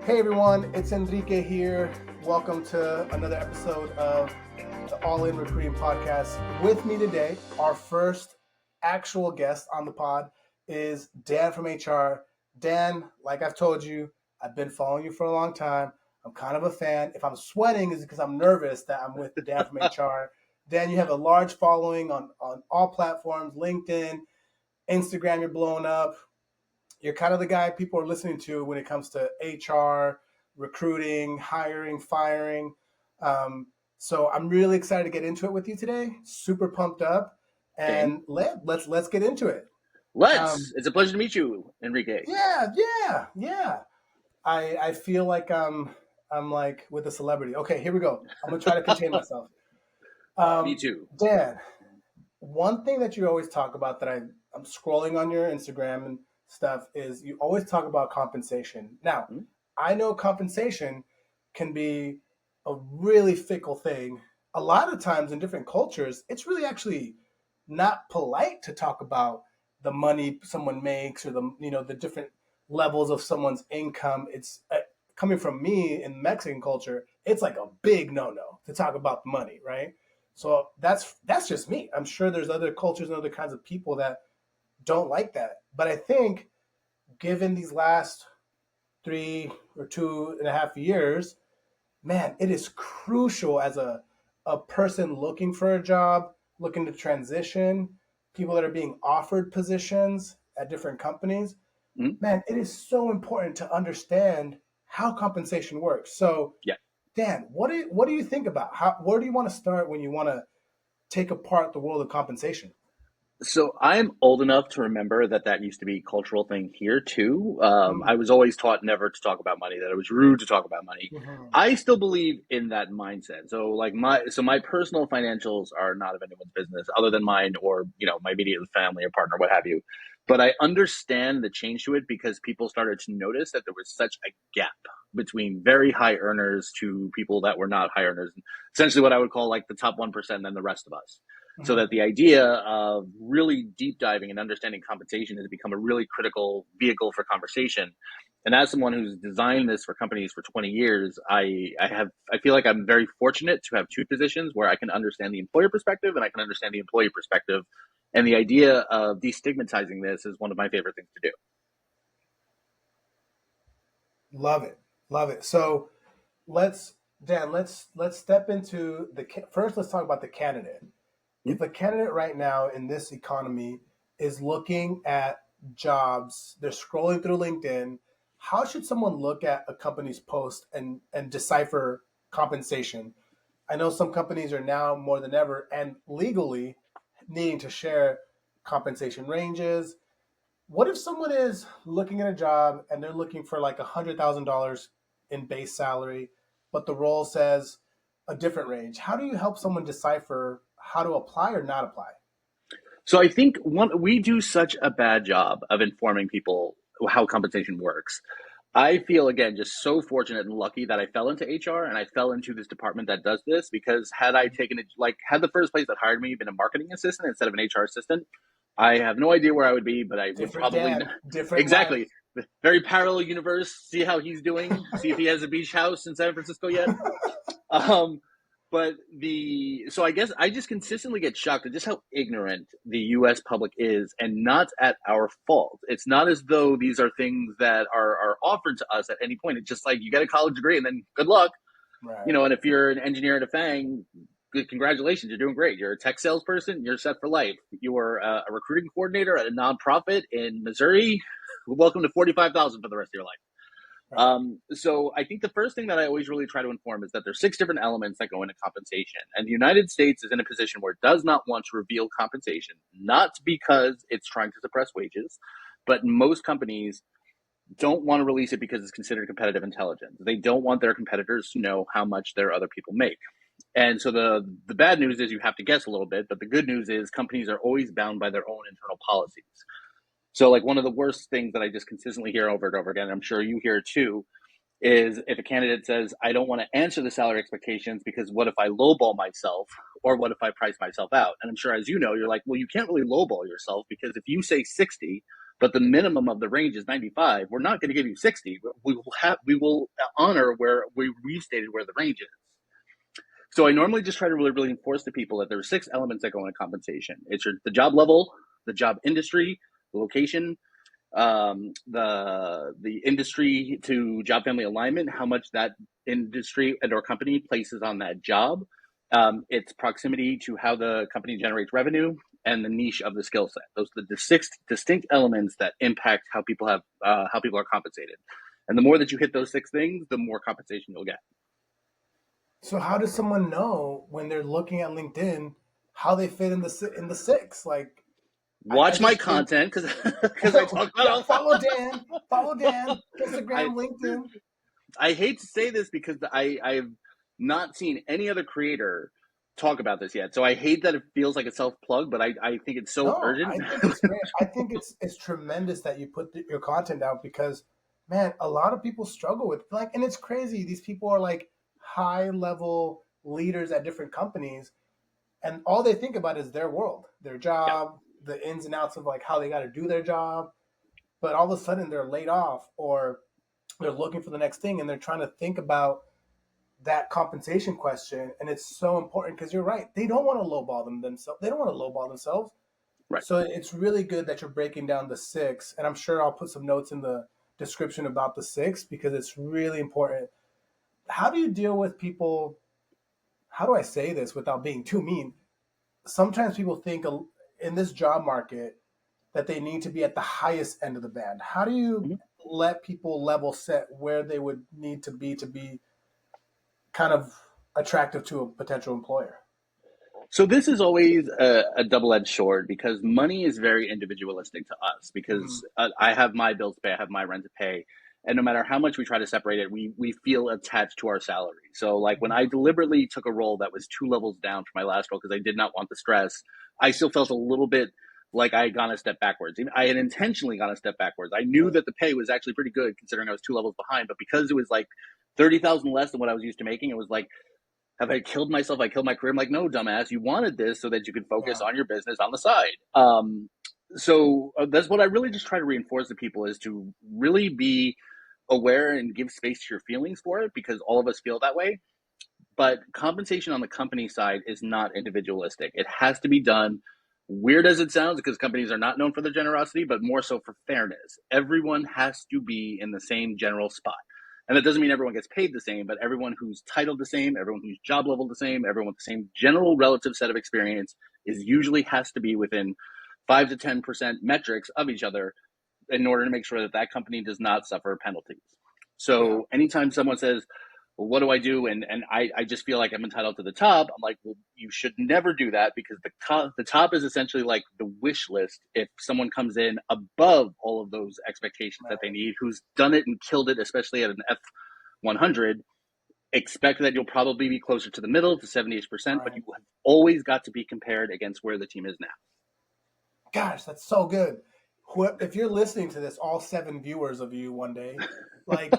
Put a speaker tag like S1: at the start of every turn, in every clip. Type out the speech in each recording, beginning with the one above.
S1: Hey everyone, it's Enrique here. Welcome to another episode of the All In Recruiting Podcast. With me today, our first actual guest on the pod is Dan from HR. Dan, like I've told you, I've been following you for a long time. I'm kind of a fan. If I'm sweating, it's because I'm nervous that I'm with Dan from HR. Dan, you have a large following on all platforms, LinkedIn, Instagram, you're blowing up. You're kind of the guy people are listening to when it comes to HR, recruiting, hiring, firing. So I'm really excited to get into it with you today. Super pumped up,
S2: Same.
S1: and let's get into it.
S2: Let's.
S1: Um,
S2: It's a pleasure to meet you, Enrique.
S1: yeah. I feel like I'm like with a celebrity. Okay, here we go. I'm gonna try to contain myself.
S2: Me too.
S1: Dan, one thing that you always talk about that I'm scrolling on your Instagram and stuff is you always talk about compensation. Now,
S2: Hmm?
S1: I know compensation can be a really fickle thing. A lot of times in different cultures, it's really actually not polite to talk about the money someone makes or the different levels of someone's income. It's coming from me in Mexican culture, it's like a big no-no to talk about the money, right? So that's just me. I'm sure there's other cultures and other kinds of people that don't like that. But I think given these last 3 or 2.5 years, man, it is crucial as a person looking for a job, looking to transition, people that are being offered positions at different companies.
S2: Hmm?
S1: Man, it is so important to understand how compensation works. So,
S2: Yeah.
S1: Dan, what do you think about where do you want to start when you want to take apart the world of compensation?
S2: So I'm old enough to remember that used to be a cultural thing here too. I
S1: Mm.
S2: was always taught never to talk about money, that it was rude to talk about money.
S1: Mhm.
S2: I still believe in that mindset. So my personal financials are not of anyone's business other than mine or my immediate family or partner, what have you. But I understand the change to it because people started to notice that there was such a gap between very high earners to people that were not high earners. Essentially, what I would call like the top 1% and the rest of us, so
S1: Mhm.
S2: that the idea of really deep diving and understanding compensation has become a really critical vehicle for conversation. And as someone who's designed this for companies for 20 years, I feel like I'm very fortunate to have two positions where I can understand the employer perspective and I can understand the employee perspective. And the idea of destigmatizing this is one of my favorite things to do.
S1: Love it. Love it. So let's Dan, let's step into first let's talk about the candidate.
S2: Hmm?
S1: If a candidate right now in this economy is looking at jobs, they're scrolling through LinkedIn, how should someone look at a company's post and decipher compensation? I know some companies are now more than ever and legally needing to share compensation ranges. What if someone is looking at a job and they're looking for like $100,000 in base salary, but the role says a different range? How do you help someone decipher how to apply or not apply?
S2: So I think we do such a bad job of informing people how compensation works. I feel again just so fortunate and lucky that I fell into HR and I fell into this department that does this, because had I taken it, like had the first place that hired me been a marketing assistant instead of an HR assistant, I have no idea where I would be, but I would
S1: Different
S2: probably
S1: Dan, different life.
S2: exactly. Very parallel universe. See how he's doing. See if he has a beach house in San Francisco yet. Um, but so I guess I just consistently get shocked at just how ignorant the U.S. public is, and not at our fault. It's not as though these are things that are offered to us at any point. It's just like you get a college degree and then good luck,
S1: Right.
S2: And if you're an engineer at a FANG, good, congratulations, you're doing great. You're a tech salesperson, you're set for life. You are a recruiting coordinator at a nonprofit in Missouri. Welcome to 45,000 for the rest of your life.
S1: Right.
S2: So I think the first thing that I always really try to inform is that there's 6 different elements that go into compensation. And the United States is in a position where it does not want to reveal compensation, not because it's trying to suppress wages, but most companies don't want to release it because it's considered competitive intelligence. They don't want their competitors to know how much their other people make. And so the bad news is you have to guess a little bit, but the good news is companies are always bound by their own internal policies. So like one of the worst things that I just consistently hear over and over again, and I'm sure you hear it too, is if a candidate says, I don't want to answer the salary expectations because what if I lowball myself, or what if I price myself out? And I'm sure, as you know, you're like, well, you can't really lowball yourself, because if you say 60, but the minimum of the range is 95, we're not going to give you 60. We will honor where we restated where the range is. So I normally just try to really, really enforce to people that there are 6 elements that go into compensation. It's the job level, the job industry, the location, the industry to job family alignment, how much that industry and or company places on that job, its proximity to how the company generates revenue, and the niche of the skill set. Those are the 6 distinct elements that impact how people are compensated. And the more that you hit those 6 things, the more compensation you'll get.
S1: So how does someone know when they're looking at LinkedIn how they fit in the 6? Like, I
S2: Watch my
S1: just think,
S2: content because I talk about
S1: yeah,
S2: all.
S1: follow Dan,
S2: I
S1: Instagram, LinkedIn.
S2: I hate to say this because I've not seen any other creator talk about this yet. So I hate that it feels like a self plug, but I think it's so
S1: No,
S2: urgent.
S1: I think it's great. I think it's tremendous that you put your content out because, man, a lot of people struggle with like, and it's crazy. These people are like high level leaders at different companies, and all they think about is their world, their
S2: Yeah,
S1: job, the ins and outs of like how they got to do their job. But all of a sudden they're laid off or they're looking for the next thing, and they're trying to think about that compensation question. And it's so important because you're right. They don't want to lowball themselves. They don't want to lowball themselves.
S2: right.
S1: So it's really good that you're breaking down the 6, and I'm sure I'll put some notes in the description about the 6 because it's really important. How do you deal with people? How do I say this without being too mean? Sometimes people think in this job market that they need to be at the highest end of the band. How do you
S2: Mm-hmm.
S1: let people level set where they would need to be kind of attractive to a potential employer?
S2: So this is always a double-edged sword because money is very individualistic to us
S1: Mm-hmm.
S2: because I have my bills to pay, I have my rent to pay, and no matter how much we try to separate it, we feel attached to our salary. So like when I deliberately took a role that was 2 levels down from my last role because I did not want the stress, I still felt a little bit like I had gone a step backwards. I had intentionally gone a step backwards. I knew
S1: Right.
S2: that the pay was actually pretty good considering I was 2 levels behind, but because it was like 30,000 less than what I was used to making, it was like, have I killed myself? I killed my career. I'm like, no, dumbass. You wanted this so that you could focus
S1: Yeah.
S2: on your business on the side. That's what I really just try to reinforce to people is to really be aware and give space to your feelings for it because all of us feel that way. But compensation on the company side is not individualistic. It has to be done, weird as it sounds, because companies are not known for their generosity, but more so for fairness. Everyone has to be in the same general spot. And that doesn't mean everyone gets paid the same, but everyone who's titled the same, everyone who's job level the same, everyone with the same general relative set of experience is usually has to be within 5 to 10% metrics of each other in order to make sure that that company does not suffer penalties.
S1: Yeah.
S2: So anytime someone says, well, what do I do? And I just feel like I'm entitled to the top. I'm like, well, you should never do that because the top is essentially like the wish list. If someone comes in above all of those expectations that they
S1: Right.
S2: need, who's done it and killed it, especially at an F100, expect that you'll probably be closer to the middle to 70%, but
S1: Right.
S2: you have always got to be compared against where the team is now.
S1: Gosh, that's so good. If you're listening to this, all 7 viewers of you one day, like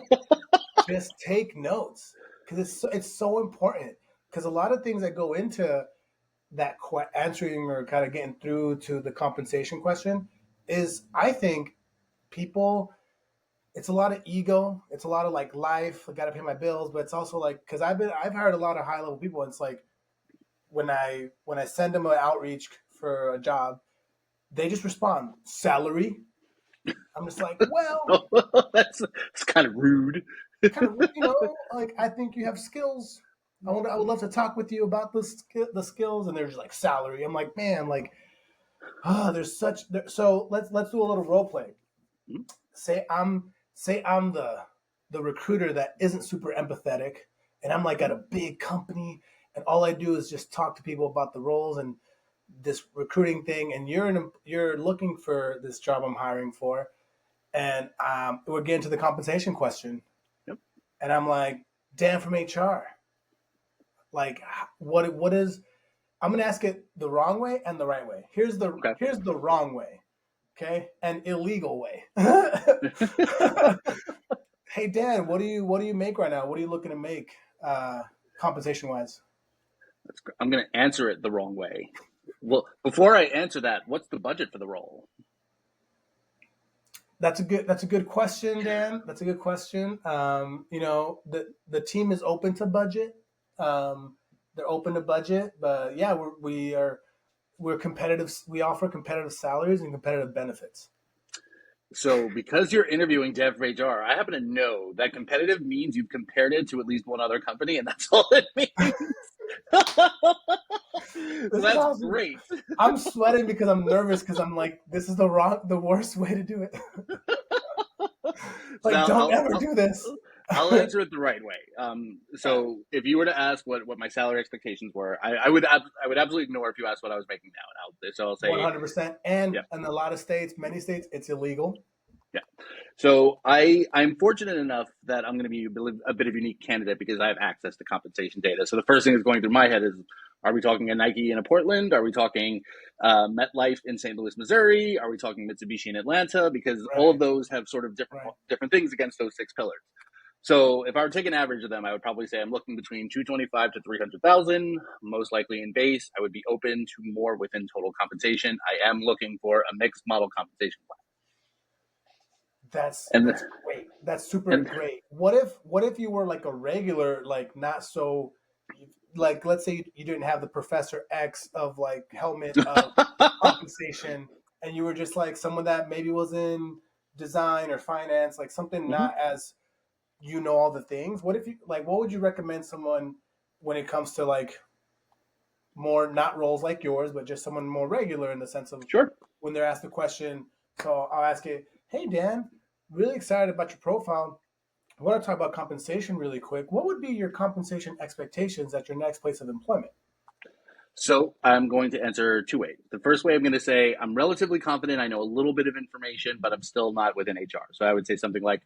S1: just take notes because it's so important. Because a lot of things that go into that answering or kind of getting through to the compensation question is, I think people. It's a lot of ego. It's a lot of like life. I got to pay my bills, but it's also like because I've hired a lot of high level people. And it's like when I send them an outreach for a job, they just respond salary. I'm just like, well,
S2: That's kind of rude.
S1: kind of, like I think you have skills. I would love to talk with you about the skills, and they're just like salary. I'm like, man, like, there's so let's do a little role play. Say I'm the recruiter that isn't super empathetic, and I'm like at a big company, and all I do is just talk to people about the roles and this recruiting thing, and you're looking for this job I'm hiring for, and we're getting to the compensation question,
S2: Yep.
S1: and I'm like, Dan from HR, like, what is? I'm gonna ask it the wrong way and the right way.
S2: Okay.
S1: Here's the wrong way, okay, and illegal way. Hey Dan, what do you make right now? What are you looking to make, compensation wise?
S2: I'm going to answer it the wrong way. Well, before I answer that, what's the budget for the role?
S1: That's a good question, Dan. That's a good question. The team is open to budget. Um, they're open to budget, but yeah, we're competitive. We offer competitive salaries and competitive benefits.
S2: So, because you're interviewing Dev for HR, I happen to know that competitive means you've compared it to at least one other company, and that's all it means. So
S1: This is
S2: that's
S1: awesome.
S2: great.
S1: I'm sweating because I'm nervous because I'm like, this is the worst way to do it.
S2: So
S1: Like, don't ever do this.
S2: I'll answer it the right way.
S1: Yeah,
S2: So if you were to ask what my salary expectations were, I would absolutely ignore if you asked what I was making now. So I'll say,
S1: 100%. And
S2: yeah,
S1: in a lot of states, many states, it's illegal.
S2: yeah. So I'm fortunate enough that I'm going to be a bit of a unique candidate because I have access to compensation data. So the first thing that's going through my head is, are we talking a Nike in a Portland? Are we talking MetLife in St. Louis, Missouri? Are we talking Mitsubishi in Atlanta? Because all of
S1: Right,
S2: those have sort of
S1: right.
S2: different things against those six pillars. So if I were to take an average of them, I would probably say I'm looking between 225 to 300,000, most likely in base. I would be open to more within total compensation. I am looking for a mixed model compensation plan. And
S1: That's great. That's super
S2: and
S1: great. What if you were like a regular, like not so, like let's say you didn't have the Professor X of like helmet of compensation, and you were just like someone that maybe was in design or finance, like something
S2: Mhm.
S1: not as all the things. What if you like? What would you recommend someone when it comes to like more not roles like yours, but just someone more regular in the sense of
S2: Sure.
S1: when they're asked the question. So I'll ask it, hey Dan, really excited about your profile. I want to talk about compensation really quick. What would be your compensation expectations at your next place of employment?
S2: So I'm going to answer two ways. The first way, I'm going to say I'm relatively confident. I know a little bit of information, but I'm still not within HR. So I would say something like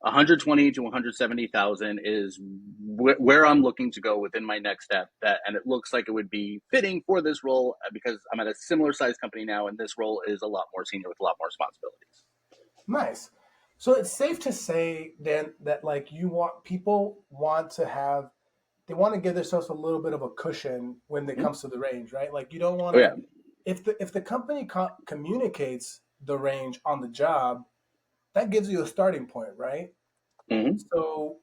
S2: 120 to 170,000 is where I'm looking to go within my next step. And it looks like it would be fitting for this role because I'm at a similar size company now, and this role is a lot more senior with a lot more responsibilities.
S1: Nice. So it's safe to say then that like people want to have they want to give themselves a little bit of a cushion when it
S2: Mhm.
S1: comes to the range, right? Like you don't want
S2: Oh yeah.
S1: to if the company communicates the range on the job, that gives you a starting point, right?
S2: Hmm.
S1: So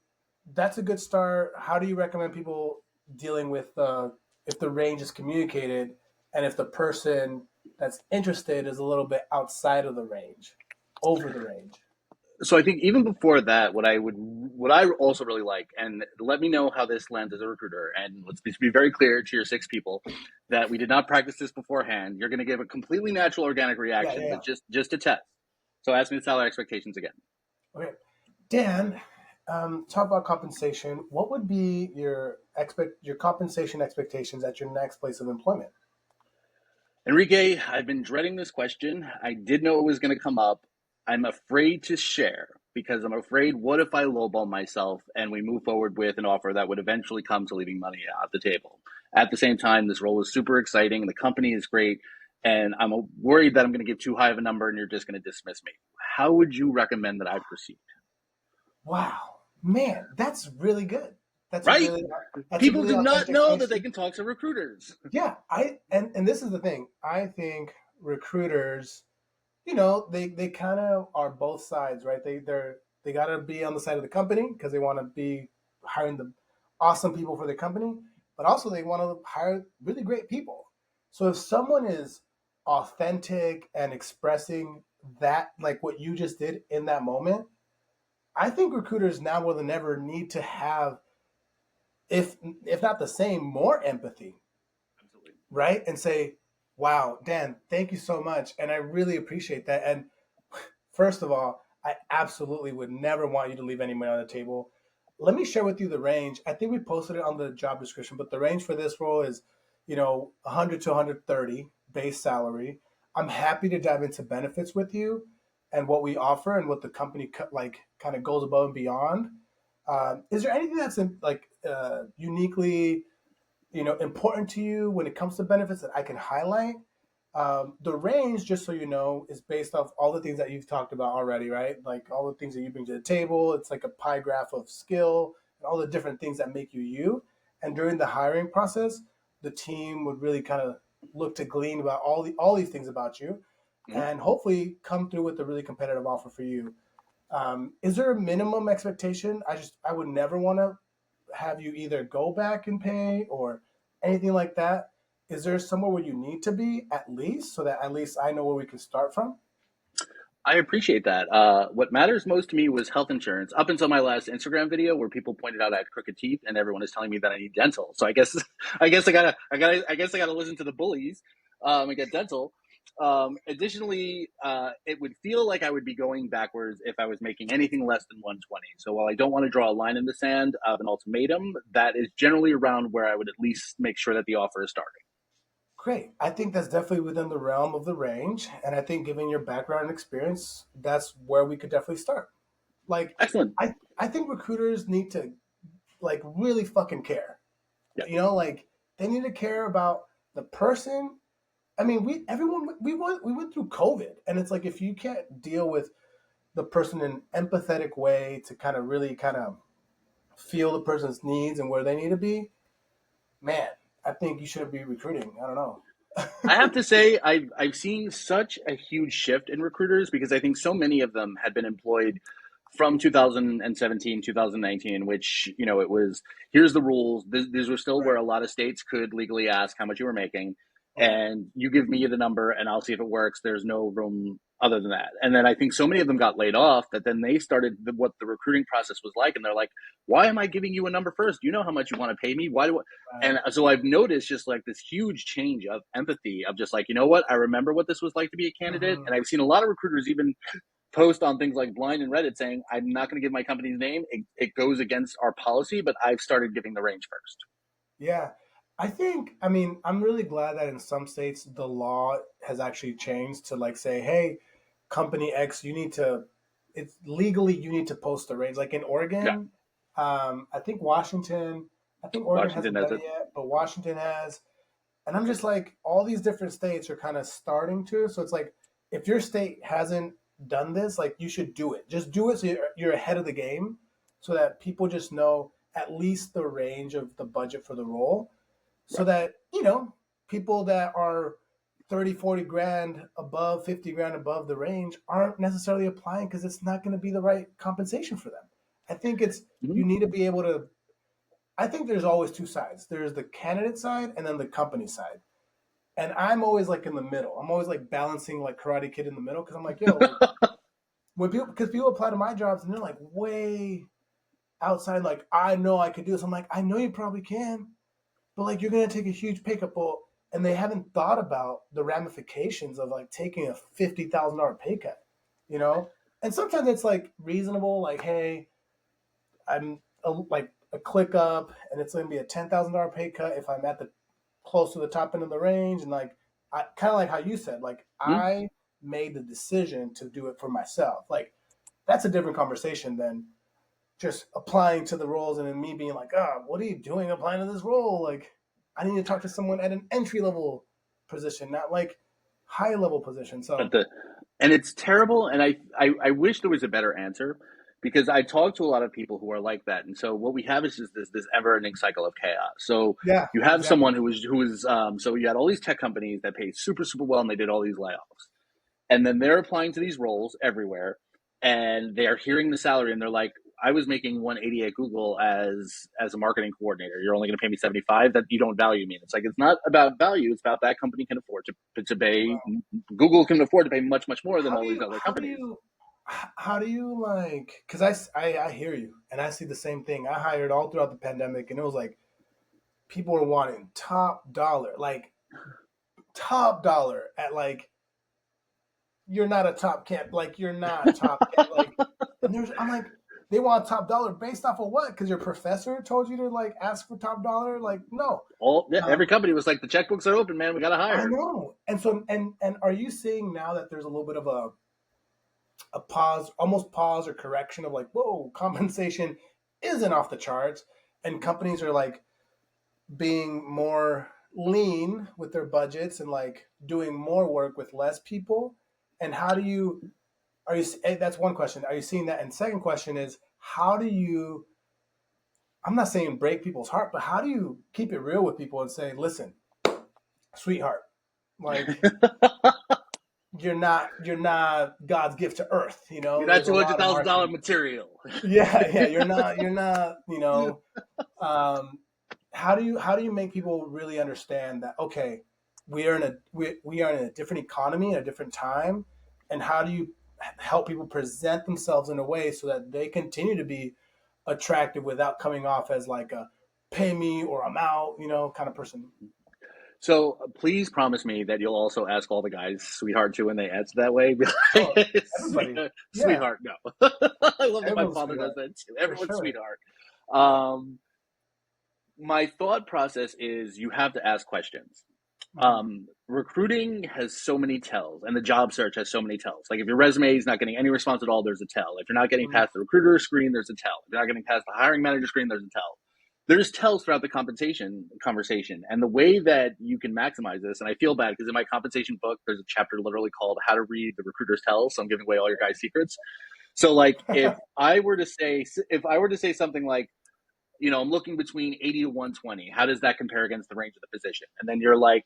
S1: that's a good start. How do you recommend people dealing with if the range is communicated and if the person that's interested is a little bit outside of the range, over the range?
S2: So I think even before that, what I also really like, and let me know how this lands as a recruiter. And let's be very clear to your six people that we did not practice this beforehand. You're going to give a completely natural, organic
S1: Yeah, yeah,
S2: reaction,
S1: yeah.
S2: but just to test. So ask me the salary expectations again.
S1: Okay, Dan, talk about compensation. What would be your compensation expectations at your next place of employment?
S2: Enrique, I've been dreading this question. I did know it was going to come up. I'm afraid to share because I'm afraid what if I lowball myself and we move forward with an offer that would eventually come to leaving money at the table. At the same time, this role is super exciting. The company is great. And I'm worried that I'm going to give too high of a number and you're just going to dismiss me. How would you recommend that I proceed?
S1: Wow, man, that's really good. That's a
S2: Right?
S1: really that's a
S2: People
S1: really
S2: do not
S1: authentic
S2: know that they
S1: question.
S2: can talk to recruiters.
S1: Yeah, and this is the thing. I think recruiters, they kind of are both sides, right? They got to be on the side of the company because they want to be hiring the awesome people for the company, but also they want to hire really great people. So if someone is authentic and expressing that like what you just did in that moment, I think recruiters now more than ever need to have if not the same, more empathy,
S2: Absolutely.
S1: right? And say, wow, Dan, thank you so much. And I really appreciate that. And first of all, I absolutely would never want you to leave any money on the table. Let me share with you the range. I think we posted it on the job description, but the range for this role is, 100 to 130 base salary. I'm happy to dive into benefits with you and what we offer and what the company like kind of goes above and beyond. Is there anything that's uniquely important to you when it comes to benefits that I can highlight? The range, just so you know, is based off all the things that you've talked about already, right? Like all the things that you bring to the table. It's like a pie graph of skill and all the different things that make you you. And during the hiring process, the team would really kind of look to glean about all these things about you.
S2: Mhm.
S1: and hopefully come through with a really competitive offer for you. Is there a minimum expectation? I would never want to have you either go back and pay or anything like that. Is there somewhere where you need to be at least so that at least I know where we can start from?
S2: I appreciate that. What matters most to me was health insurance up until my last Instagram video where people pointed out I had crooked teeth and everyone is telling me that I need dental. So I guess I gotta listen to the bullies and get dental. Additionally, it would feel like I would be going backwards if I was making anything less than 120. So while I don't want to draw a line in the sand of an ultimatum, that is generally around where I would at least make sure that the offer is starting.
S1: Great. I think that's definitely within the realm of the range. And I think given your background and experience, that's where we could definitely start. Like,
S2: Excellent.
S1: I think recruiters need to like really fucking care.
S2: Yeah.
S1: Like they need to care about the person. I mean, we went through COVID, and it's like if you can't deal with the person in an empathetic way to kind of really kind of feel the person's needs and where they need to be, man, I think you should be recruiting. I don't know.
S2: I have to say, I've seen such a huge shift in recruiters because I think so many of them had been employed from 2017, 2019, which, it was, here's the rules. These were still where
S1: Right.
S2: a lot of states could legally ask how much you were making.
S1: Right.
S2: And you give me the number and I'll see if it works. There's no room other than that. And then I think so many of them got laid off that then they started what the recruiting process was like. And they're like, why am I giving you a number first? You know how much you want to pay me. Why do I?
S1: Right.
S2: And so I've noticed just like this huge change of empathy of just like, you know what? I remember what this was like to be a candidate.
S1: Hmm.
S2: And I've seen a lot of recruiters even post on things like Blind and Reddit saying, I'm not going to give my company's name. It goes against our policy, but I've started giving the range first.
S1: Yeah. I mean, I'm really glad that in some states the law has actually changed to like say, hey, company X, it's legally, you need to post the range. Like in
S2: Yeah.
S1: Oregon, I think Oregon
S2: Washington
S1: hasn't
S2: does
S1: done
S2: it.
S1: it yet, but Washington has. And I'm just like, all these different states are kind of starting to. So it's like, if your state hasn't done this, like you should do it. Just do it so you're ahead of the game so that people just know at least the range of the budget for the role so
S2: Right.
S1: that, people that are 30, 40 grand above, 50 grand above the range aren't necessarily applying because it's not going to be the right compensation for them. I think
S2: Mm-hmm.
S1: you need to be able to, I think there's always two sides. There's the candidate side and then the company side. And I'm always like in the middle. I'm always like balancing like Karate Kid in the middle because I'm like, yo, like because people apply to my jobs and they're like way outside, like I know I could do this. I'm like, I know you probably can, but like you're gonna take a huge pay cut, and they haven't thought about the ramifications of like taking a $50,000 pay cut, you know. And sometimes it's like reasonable, like hey, like a click up, and it's gonna be a $10,000 pay cut if I'm at the close to the top end of the range, and like I kind of like how you said, like
S2: Mm-hmm.
S1: I made the decision to do it for myself. Like that's a different conversation than just applying to the roles and then me being like, oh, what are you doing applying to this role? Like, I need to talk to someone at an entry level position, not like high level position.
S2: But
S1: So
S2: and it's terrible. And I wish there was a better answer because I talk to a lot of people who are like that. And so what we have is just this ever ending cycle of chaos. So
S1: yeah,
S2: you have
S1: exactly.
S2: someone so you had all these tech companies that pay super, super well and they did all these layoffs. And then they're applying to these roles everywhere and they're hearing the salary and they're like, I was making 180 at Google as a marketing coordinator. You're only going to pay me 75. That you don't value me. And it's like it's not about value. It's about that company can afford to pay.
S1: Well,
S2: Google can afford to pay much much more than
S1: how
S2: all
S1: do
S2: these
S1: you
S2: other
S1: how do
S2: companies.
S1: you how do you like? Because I hear you and I see the same thing. I hired all throughout the pandemic, and it was like people were wanting top dollar at like you're not a top camp. Like you're not top camp. Like, and I'm like, they want top dollar based off of what? Because your professor told you to like ask for top dollar. Like, no.
S2: Every
S1: Um,
S2: company was like the checkbooks are open, man. We got to
S1: I
S2: hire.
S1: know. And so, and are you seeing now that there's a little bit of a pause, almost pause or correction of like, whoa, compensation isn't off the charts, and companies are like being more lean with their budgets and like doing more work with less people. And how do you Are you? That's one question. Are you seeing that? And second question is, how do you? I'm not saying break people's heart, but how do you keep it real with people and say, listen, sweetheart, like you're not God's gift to earth. You
S2: You're
S1: know,
S2: not
S1: there's a lot of
S2: $200,000
S1: marketing.
S2: material.
S1: Yeah, you're not. Um, how do you make people really understand that? Okay, we are in a different economy, a different time, and how do you help people present themselves in a way so that they continue to be attractive without coming off as like a pay me or I'm out, kind of person.
S2: So please promise me that you'll also ask all the guys sweetheart too when they answer that way. Be
S1: Oh,
S2: like,
S1: everybody, yeah,
S2: sweetheart, no. I love that my
S1: everyone's a
S2: father does
S1: sweetheart
S2: that too.
S1: for
S2: Everyone's
S1: sure.
S2: sweetheart. Um, my thought process is you have to ask questions.
S1: Hmm.
S2: Recruiting has so many tells, and the job search has so many tells. Like if your resume is not getting any response at all, there's a tell. If you're not getting
S1: Hmm.
S2: past the recruiter screen, there's a tell. If you're not getting past the hiring manager screen, there's a tell. There's tells throughout the compensation conversation, and the way that you can maximize this. And I feel bad because in my compensation book, there's a chapter literally called "How to Read the Recruiter's Tells." So I'm giving away all your guys' secrets. So like if I were to say something like, I'm looking between 80 to 120. How does that compare against the range of the position? And then you're like,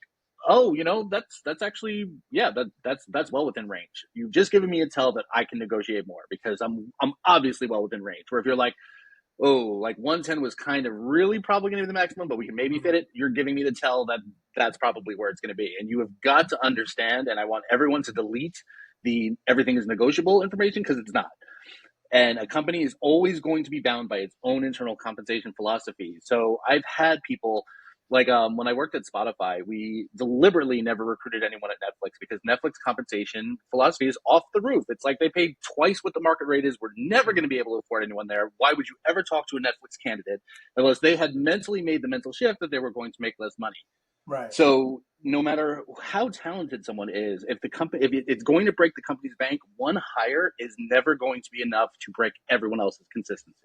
S2: oh, that's actually, yeah, that's well within range. You've just given me a tell that I can negotiate more because I'm obviously well within range. Where if you're like, oh, like 110 was kind of really probably going to be the maximum, but we can maybe
S1: Hmm.
S2: fit it. You're giving me the tell that that's probably where it's going to be. And you have got to understand, and I want everyone to delete the everything is negotiable information because it's not. And a company is always going to be bound by its own internal compensation philosophy. So I've had people like when I worked at Spotify, we deliberately never recruited anyone at Netflix because Netflix compensation philosophy is off the roof. It's like they pay twice what the market rate is. We're never going to be able to afford anyone there. Why would you ever talk to a Netflix candidate unless they had mentally made the mental shift that they were going to make less money?
S1: Right.
S2: So no matter how talented someone is, if the company if it's going to break the company's bank, one hire is never going to be enough to break everyone else's consistency.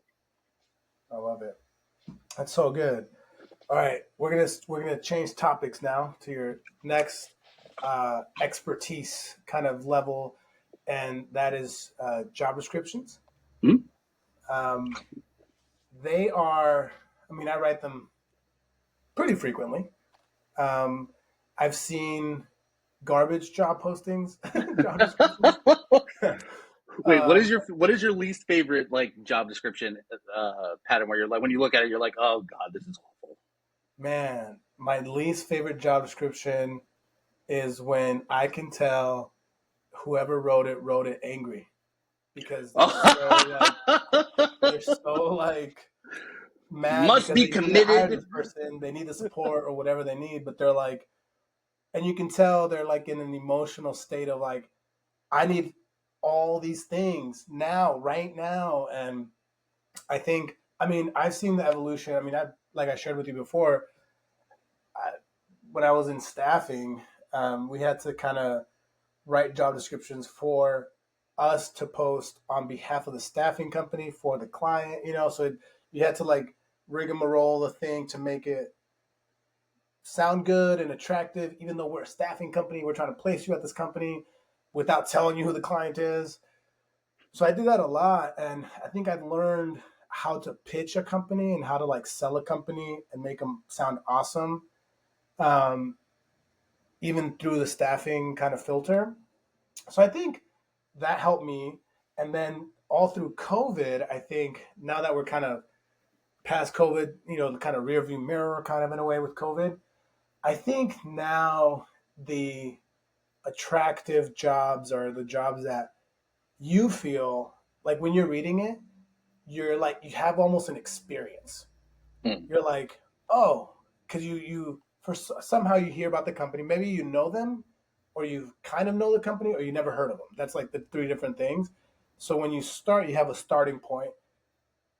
S1: I love it. That's so good. All right, we're gonna change topics now to your next expertise kind of level, and that is job descriptions.
S2: Hmm?
S1: Um, they are, I mean, I write them pretty frequently. Um, I've seen garbage job postings, job descriptions.
S2: Wait,
S1: um,
S2: what is your least favorite like job description pattern where you're like when you look at it you're like, oh god, this is awful.
S1: Man, my least favorite job description is when I can tell whoever wrote it angry because they're so like mad
S2: Must
S1: because
S2: be
S1: they need to hire
S2: committed.
S1: this person, they need the support or whatever they need, but they're like, and you can tell they're like in an emotional state of like, I need all these things now, right now. And I think, I mean, I've seen the evolution. I mean, like I shared with you before, I, when I was in staffing, we had to kind of write job descriptions for us to post on behalf of the staffing company for the client, so you had to like rigmarole the thing to make it sound good and attractive, even though we're a staffing company, we're trying to place you at this company without telling you who the client is. So I did that a lot, and I think I've learned how to pitch a company and how to like sell a company and make them sound awesome, um, even through the staffing kind of filter. So I think that helped me. And then all through COVID, I think now that we're kind of past COVID, the kind of rear view mirror kind of in a way with COVID, I think now the attractive jobs are the jobs that you feel like when you're reading it, you're like, you have almost an experience.
S2: Hmm,
S1: You're like, oh, because somehow you hear about the company, maybe you know them, or you kind of know the company, or you never heard of them. That's like the three different things. So when you start, you have a starting point.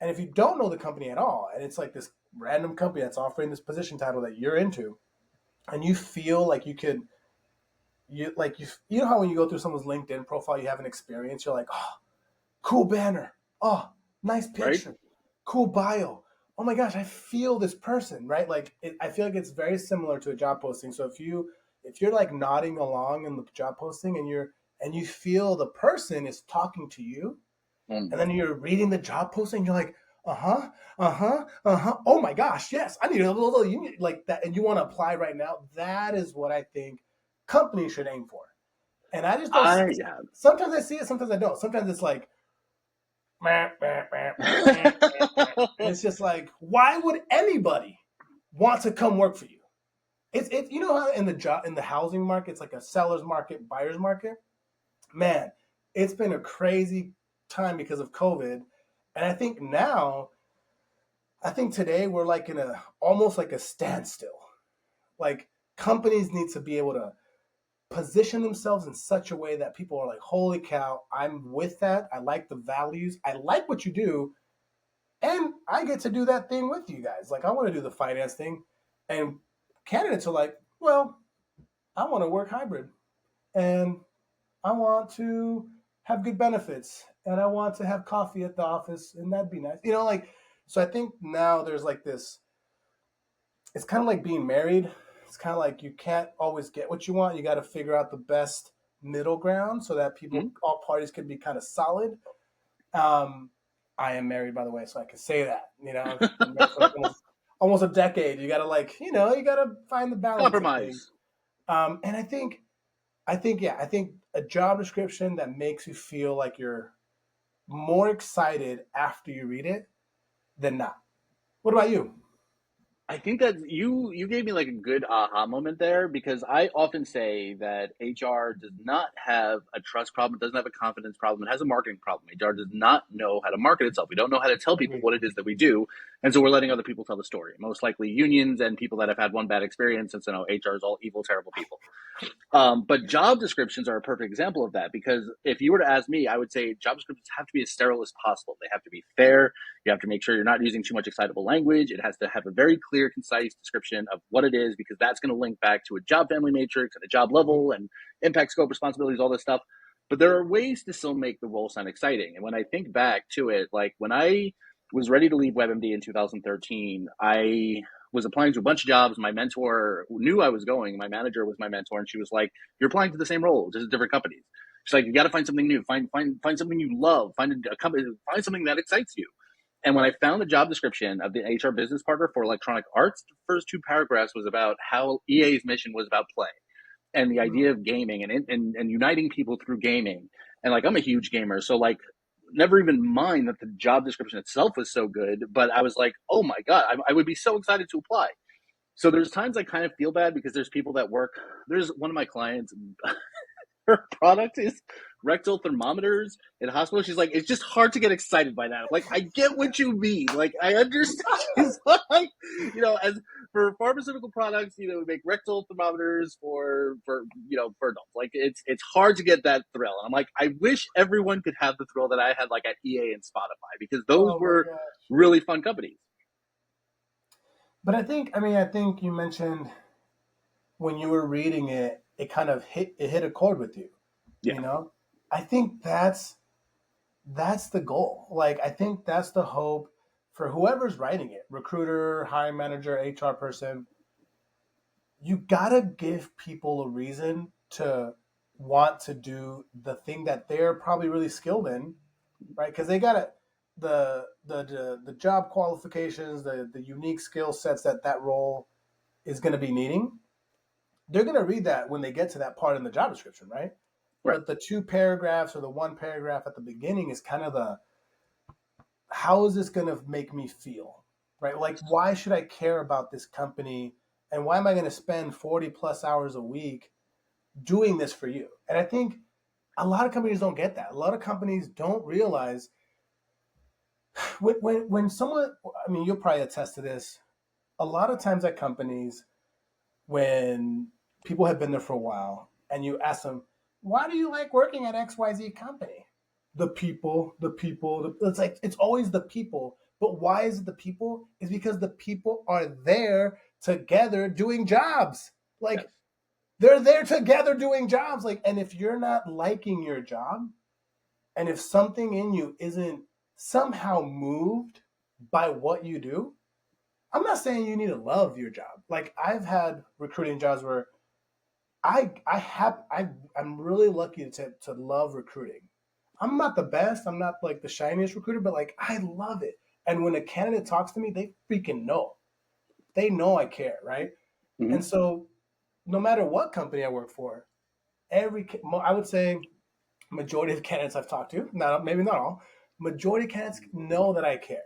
S1: And if you don't know the company at all, and it's like this random company that's offering this position title that you're into, and you feel like you could, you know how when you go through someone's LinkedIn profile, you have an experience. You're like, oh, cool banner. Oh, nice
S2: right?
S1: picture. Cool bio. Oh my gosh, I feel this person, right? Like I feel like it's very similar to a job posting. So if you're like nodding along in the job posting and you feel the person is talking to you,
S2: Hmm.
S1: and then you're reading the job posting, you're like, uh-huh, uh-huh, uh-huh. Oh my gosh, yes, I need a little you need like that, and you want to apply right now. That is what I think companies should aim for. And I just don't see
S2: I
S1: it.
S2: yeah.
S1: Sometimes I see it, sometimes I don't. Sometimes it's like, meh, meh, meh, meh, meh, meh, meh. And it's just like, why would anybody want to come work for you? It's you know how in the housing market, it's like a seller's market, buyer's market. Man, it's been a crazy time because of COVID, and I think today we're like in a almost like a standstill. Like companies need to be able to position themselves in such a way that people are like, holy cow, I'm with that. I like the values. I like what you do. And I get to do that thing with you guys. Like, I want to do the finance thing. And candidates are like, well, I want to work hybrid and I want to have good benefits and I want to have coffee at the office and that'd be nice. Like, so I think now there's like this, it's kind of like being married. It's kind of like you can't always get what you want. You got to figure out the best middle ground so that
S2: Hmm?
S1: all parties can be kind of solid. Um, I am married, by the way, so I can say that. I've been married for like almost a decade. You got to you got to find the balance of things.
S2: Compromise.
S1: And I think a job description that makes you feel like you're more excited after you read it than not. What about you?
S2: I think that you gave me like a good aha moment there, because I often say that HR does not have a trust problem, it doesn't have a confidence problem, it has a marketing problem. HR does not know how to market itself. We don't know how to tell people
S1: Agreed.
S2: what it is that we do, and so we're letting other people tell the story. Most likely unions and people that have had one bad experience, and so no, HR is all evil, terrible people. But job descriptions are a perfect example of that, because if you were to ask me, I would say job descriptions have to be as sterile as possible. They have to be fair. You have to make sure you're not using too much excitable language. It has to have a very clear, concise description of what it is, because that's going to link back to a job family matrix and a job
S1: Mhm.
S2: level and impact, scope, responsibilities, all this stuff. But there are ways to still make the role sound exciting. And when I think back to it, like when I was ready to leave WebMD in 2013, I was applying to a bunch of jobs. My mentor knew I was going. My manager was my mentor, and she was like, "You're applying to the same role, just different companies." She's like, "You got to find something new. Find something you love. Find a company. Find something that excites you." And when I
S1: Right.
S2: found the job description of the HR business partner for Electronic Arts, the first two paragraphs was about how EA's mission was about play and the
S1: Mm.
S2: idea of gaming and uniting people through gaming. And like, I'm a huge gamer, so like, never even mind that the job description itself was so good, but I was like, oh my god, I would be so excited to apply. So there's times I kind of feel bad because there's people that work. There's one of my clients, her product is rectal thermometers in hospitals. She's like, it's just hard to get excited by that. I'm like, I get what you mean. Like, I understand. She's like, as for pharmaceutical products, we make rectal thermometers for adults. Like, it's hard to get that thrill. And I'm like, I wish everyone could have the thrill that I had, like at EA and Spotify, because those
S1: Oh my
S2: were
S1: god.
S2: really fun companies.
S1: But I think you mentioned when you were reading it, it kind of hit a chord with you.
S2: Yeah,
S1: You know, I think that's the goal. Like, I think that's the hope for whoever's writing it, recruiter, hiring manager, HR person. You gotta give people a reason to want to do the thing that they're probably really skilled in, right? Because they got the job qualifications, the unique skill sets that role is going to be needing. They're going to read that when they get to that part in the job description, right?
S2: right.
S1: But the two paragraphs or the one paragraph at the beginning is kind of the, how is this going to make me feel, right? Like, why should I care about this company, and why am I going to spend 40 plus hours a week doing this for you? And I think a lot of companies don't get that. A lot of companies don't realize when someone, I mean, you'll probably attest to this. A lot of times at companies, when people have been there for a while and you ask them, why do you like working at XYZ company? It's like, it's always the people. But why is it the people? Is because the people are there together doing jobs.
S2: Yes.
S1: Like, they're there together doing jobs. Like, and if you're not liking your job, and if something in you isn't somehow moved by what you do, I'm not saying you need to love your job. Like, I've had recruiting jobs where I'm really lucky to love recruiting. I'm not the best. I'm not like the shiniest recruiter, but like, I love it. And when a candidate talks to me, they freaking know. They know I care, right?
S2: Mm-hmm.
S1: And so no matter what company I work for, I would say majority of candidates I've talked to, not maybe not all, majority of candidates know that I care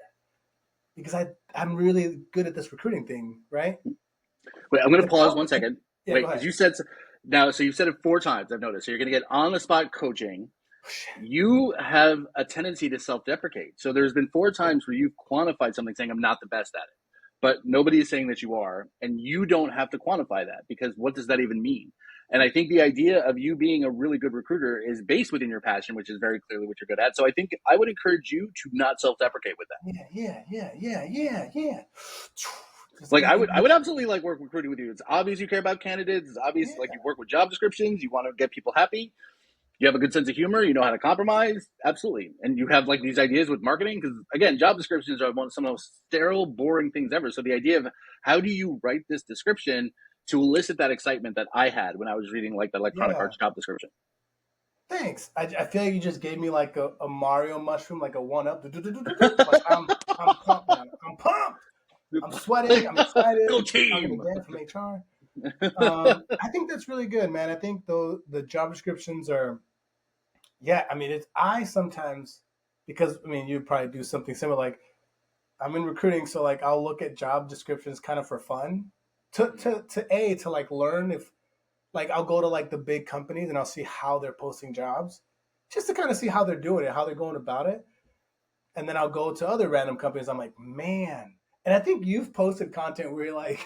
S1: because I'm really good at this recruiting thing, right?
S2: Wait, I'm going
S1: The
S2: to pause one
S1: company,
S2: second.
S1: yeah, go
S2: Wait, because
S1: ahead.
S2: you said now, so you've said it 4 times. I've noticed. So you're going to get on the spot coaching. You have a tendency to self deprecate. So there's been 4 times where you've quantified something saying, I'm not the best at it. But nobody is saying that you are. And you don't have to quantify that because what does that even mean? And I think the idea of you being a really good recruiter is based within your passion, which is very clearly what you're good at. So I think I would encourage you to not self deprecate with that.
S1: Yeah. Just
S2: Like
S1: making
S2: I would absolutely like work recruiting with you. It's obvious you care about candidates. It's obvious like you
S1: yeah,
S2: work with job descriptions. You want to get people happy. You have a good sense of humor. You know how to compromise. Absolutely, and you have like these ideas with marketing because again, job descriptions are some of the most sterile, boring things ever. So the idea of how do you write this description to elicit that excitement that I had when I was reading like the Electronic
S1: yeah.
S2: Arts job description.
S1: Thanks. I feel like you just gave me like a Mario mushroom, like a one up. Like I'm pumped now. I'm pumped. I'm sweating. I'm excited.
S2: Go
S1: I'm gonna
S2: team.
S1: Dan from HR. I think that's really good, man. I think the job descriptions are, yeah. I mean, it's I sometimes because I mean you probably do something similar. Like I'm in recruiting, so like I'll look at job descriptions kind of for fun, to like learn if like I'll go to like the big companies and I'll see how they're posting jobs, just to kind of see how they're doing it, how they're going about it, and then I'll go to other random companies. I'm like, man. And I think you've posted content where you're like,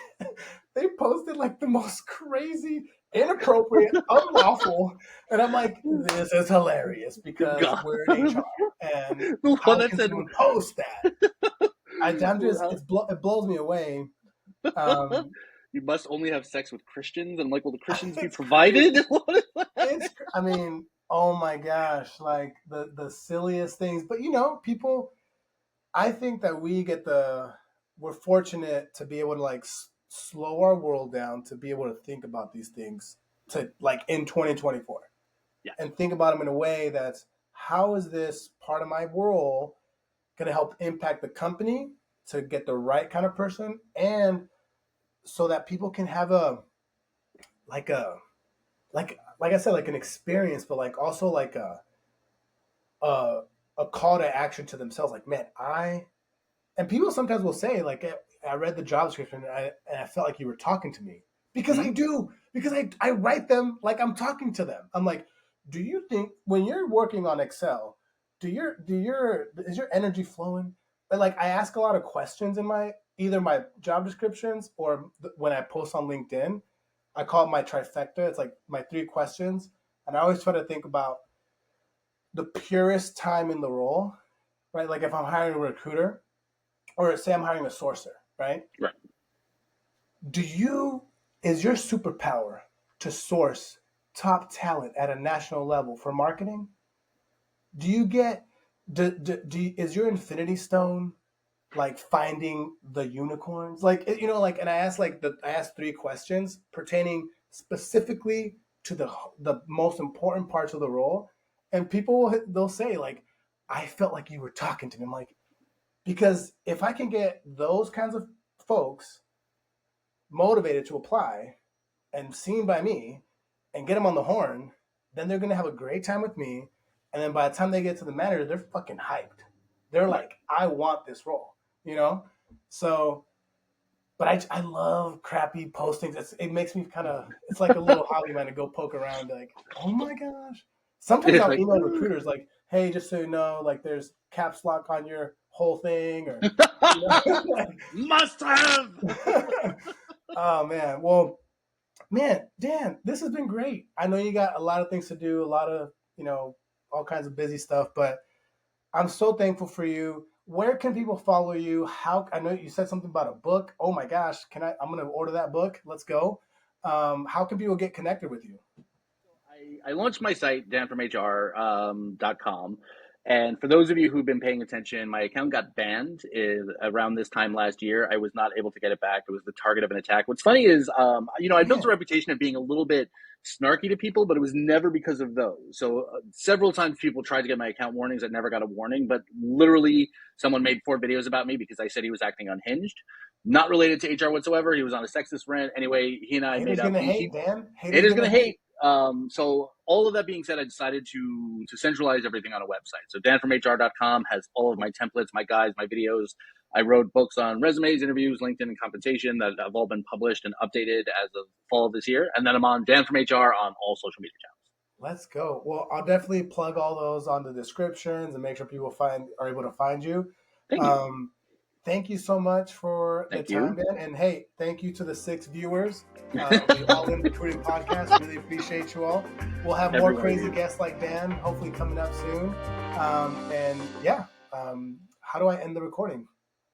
S1: they posted like the most crazy, inappropriate, unlawful. And I'm like, this is hilarious because
S2: God.
S1: we're in HR. And
S2: The one
S1: how
S2: that
S1: can
S2: said
S1: someone post that? I'm just, it blows me away. Um,
S2: you must only have sex with Christians, and like, will the Christians be
S1: it's
S2: provided?
S1: crazy. I mean, oh my gosh, like the silliest things. But you know, people, I think that we're fortunate to be able to like slow our world down to be able to think about these things to like in 2024
S2: Yes.
S1: and think about them in a way that's how is this part of my world going to help impact the company to get the right kind of person and so that people can have like a like I said like an experience but like also like a a call to action to themselves like man I and people sometimes will say like I read the job description and I felt like you were talking to me because I
S2: Hmm.
S1: do because I write them like I'm talking to them. I'm like, do you think when you're working on Excel, do your is your energy flowing? And like I ask a lot of questions in my either my job descriptions or when I post on LinkedIn. I call it my trifecta. It's like my 3 questions, and I always try to think about the purest time in the role, right? Like if I'm hiring a recruiter, or say I'm hiring a sourcer, right?
S2: Right.
S1: Do you is your superpower to source top talent at a national level for marketing? Do you get is your infinity stone like finding the unicorns? Like you know, like and I asked 3 questions pertaining specifically to the most important parts of the role, and they'll say like, I felt like you were talking to me. I'm like, because if I can get those kinds of folks motivated to apply and seen by me and get them on the horn, then they're going to have a great time with me. And then by the time they get to the manager, they're fucking hyped. They're
S2: Right.
S1: like, I want this role, you know? So, but I love crappy postings. It makes me kind of, it's like a little hobby, man, to go poke around, like, oh my gosh. Sometimes I'll
S2: Like,
S1: email recruiters like, hey, just so you know, like there's caps lock on your whole thing or, you know,
S2: must have.
S1: like, oh man. Well, man, Dan, this has been great. I know you got a lot of things to do, a lot of, you know, all kinds of busy stuff, but I'm so thankful for you. Where can people follow you? How I know you said something about a book. Oh my gosh, I'm gonna order that book. Let's go. How can people get connected with you?
S2: I launched my site, danfromhr.com. And for those of you who've been paying attention, my account got banned around this time last year. I was not able to get it back. It was the target of an attack. What's funny is, I built a
S1: Man,
S2: reputation of being a little bit snarky to people, but it was never because of those. So several times people tried to get my account warnings. I never got a warning, but literally someone made 4 videos about me because I said he was acting unhinged. Not related to HR whatsoever. He was on a sexist rant. Anyway, he and I made
S1: haters
S2: up.
S1: gonna hate, Dan. Haters
S2: Haters
S1: gonna
S2: gonna hate.
S1: hate.
S2: So all of that being said, I decided to centralize everything on a website. So danfromhr.com has all of my templates, my guides, my videos. I wrote books on resumes, interviews, LinkedIn, and compensation that have all been published and updated as of fall of this year. And then I'm on Dan from HR on all social media channels.
S1: Let's go. Well, I'll definitely plug all those on the descriptions and make sure people are able to find you.
S2: Thank you.
S1: Thank you so much for the
S2: Thank
S1: time,
S2: you.
S1: Dan. And hey, thank you to the 6 viewers of the All In Recruiting Podcast. Really appreciate you all. We'll have more crazy guests like Dan, hopefully coming up soon. How do I end the recording?